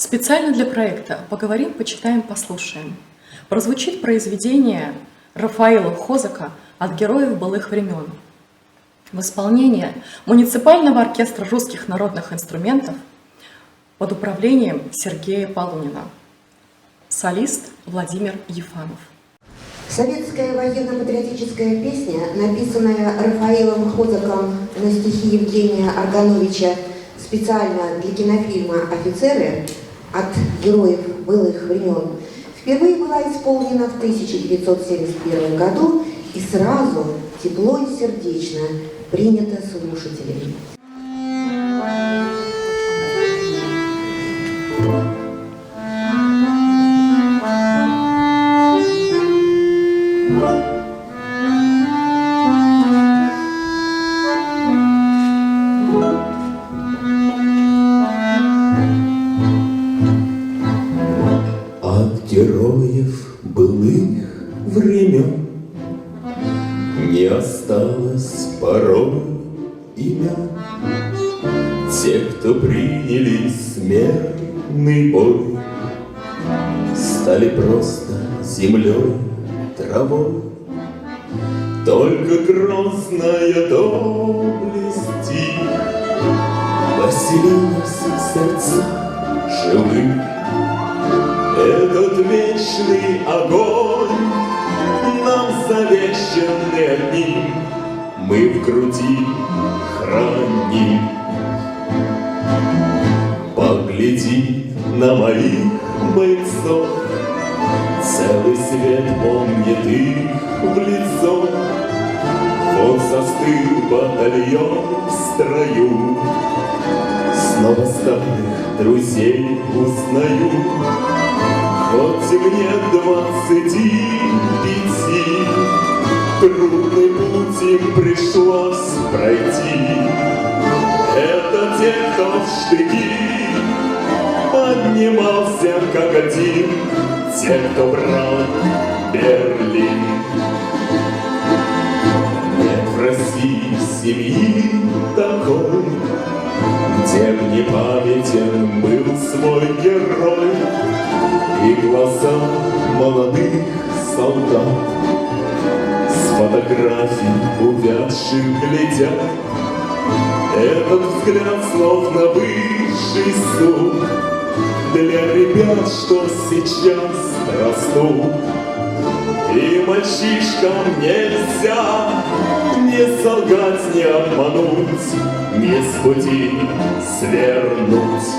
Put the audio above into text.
Специально для проекта «Поговорим, почитаем, послушаем» прозвучит произведение Рафаила Хозака «От героев былых времен» в исполнении муниципального оркестра русских народных инструментов под управлением Сергея Полунина. Солист Владимир Ефанов. Советская военно-патриотическая песня, написанная Рафаилом Хозаком на стихи Евгения Аргановича специально для кинофильма «Офицеры» от героев былых времен, впервые была исполнена в 1971 году и сразу тепло и сердечно принята слушателями. От героев былых времен не осталось порой имен. Те, кто приняли смертный бой, стали просто землей, травой. Только грозная доблесть их поселилась в сердцах живых. Этот вечный огонь нам завещанный одним, мы в груди храним. Погляди на моих бойцов, целый свет помнит их в лицо. Вот застыл батальон в строю, снова старых друзей узнаю. Хоть мне 25, трудный путь им пришлось пройти. Это те, кто в штыки поднимался как один, те, кто брал Берлин. Нет в России семьи такой, где б не памятен был свой герой. И глаза молодых солдат с фотографий увядших глядят. Этот взгляд словно высший суд для ребят, что сейчас растут. И мальчишкам нельзя не солгать, не обмануть, не с пути свернуть.